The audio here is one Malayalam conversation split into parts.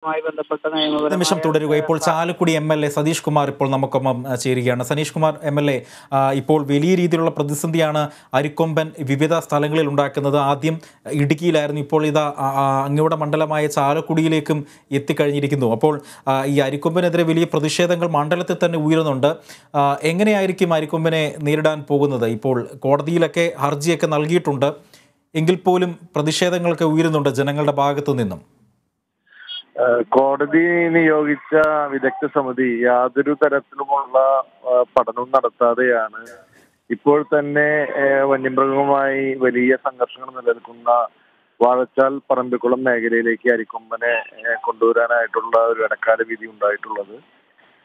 മായി ബന്ധപ്പെട്ട നിമിഷം നിയമപരമായ തുടരുക. ഇപ്പോൾ ചാലക്കുടി MLA സതീഷ് കുമാർ ഇപ്പോൾ നമുക്കൊപ്പം ചേരുകയാണ്. സതീഷ് കുമാർ MLA, ഇപ്പോൾ വലിയ രീതിയിലുള്ള പ്രതിസന്ധിയാണ് അരിക്കൊമ്പൻ വിവിധ സ്ഥലങ്ങളിൽ ഉണ്ടാക്കുന്നത്. ആദ്യം ഇടുക്കിയിലായിരുന്നു, ഇപ്പോൾ ഇതാ അങ്ങയുടെ മണ്ഡലമായ ചാലക്കുടിയിലേക്കും എത്തിക്കഴിഞ്ഞിരിക്കുന്നു. അപ്പോൾ ഈ അരിക്കൊമ്പനെതിരെ വലിയ പ്രതിഷേധങ്ങൾ മണ്ഡലത്തിൽ തന്നെ ഉയരുന്നുണ്ട്. എങ്ങനെയായിരിക്കും അരിക്കൊമ്പനെ നേരിടാൻ പോകുന്നത്? ഇപ്പോൾ കോടതിയിലൊക്കെ ഹർജിയൊക്കെ നൽകിയിട്ടുണ്ട്, എങ്കിൽ പോലും പ്രതിഷേധങ്ങളൊക്കെ ഉയരുന്നുണ്ട് ജനങ്ങളുടെ ഭാഗത്തു നിന്നും. കോടതി നിയോഗിച്ച വിദഗ്ധ സമിതി യാതൊരു തരത്തിലുമുള്ള പഠനവും നടത്താതെയാണ് ഇപ്പോൾ തന്നെ വന്യമൃഗവുമായി വലിയ സംഘർഷങ്ങൾ നിലനിൽക്കുന്ന വാഴച്ചാൽ പറമ്പിക്കുളം മേഖലയിലേക്ക് അരിക്കൊമ്പനെ കൊണ്ടുവരാനായിട്ടുള്ള ഒരു ഇടക്കാല വിധി ഉണ്ടായിട്ടുള്ളത്.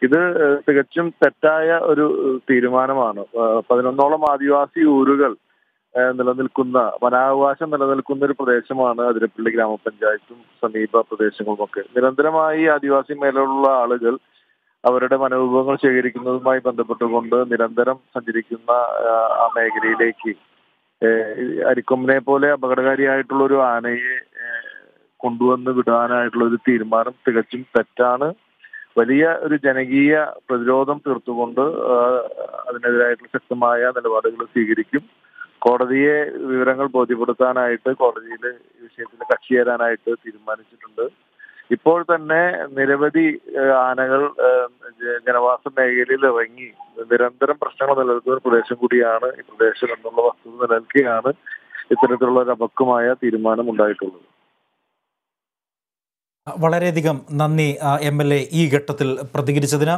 ഇത് തികച്ചും തെറ്റായ ഒരു തീരുമാനമാണ്. 11ഓളം ആദിവാസി ഊരുകൾ നിലനിൽക്കുന്ന, വനാവകാശം നിലനിൽക്കുന്ന ഒരു പ്രദേശമാണ് അതിരപ്പള്ളി ഗ്രാമപഞ്ചായത്തും സമീപ പ്രദേശങ്ങളുമൊക്കെ. നിരന്തരമായി ആദിവാസി മേഖലയിലുള്ള ആളുകൾ അവരുടെ വനവിഭവങ്ങൾ ശേഖരിക്കുന്നതുമായി ബന്ധപ്പെട്ടുകൊണ്ട് നിരന്തരം സഞ്ചരിക്കുന്ന ആ മേഖലയിലേക്ക് അരിക്കൊമ്പനെ പോലെ അപകടകാരിയായിട്ടുള്ള ഒരു ആനയെ കൊണ്ടുവന്ന് വിടാനായിട്ടുള്ള ഒരു തീരുമാനം തികച്ചും തെറ്റാണ്. വലിയ ഒരു ജനകീയ പ്രതിരോധം തീർത്തുകൊണ്ട് അതിനെതിരായിട്ടുള്ള ശക്തമായ നിലപാടുകൾ സ്വീകരിക്കും. കോടതിയെ വിവരങ്ങൾ ബോധ്യപ്പെടുത്താനായിട്ട് കോടതിയിൽ ഈ വിഷയത്തിൽ കക്ഷി ചേരാനായിട്ട് തീരുമാനിച്ചിട്ടുണ്ട്. ഇപ്പോൾ തന്നെ നിരവധി ആനകൾ ജനവാസ മേഖലയിൽ ഇറങ്ങി നിരന്തരം പ്രശ്നങ്ങൾ നിലനിൽക്കുന്ന ഒരു പ്രദേശം കൂടിയാണ് ഈ പ്രദേശം എന്നുള്ള വസ്തുത നിലനിൽക്കുകയാണ് ഇത്തരത്തിലുള്ള ഒരു അപക്വമായ തീരുമാനം ഉണ്ടായിട്ടുള്ളത്. വളരെയധികം നന്ദി MLA ഈ ഘട്ടത്തിൽ പ്രതികരിച്ചതിന്.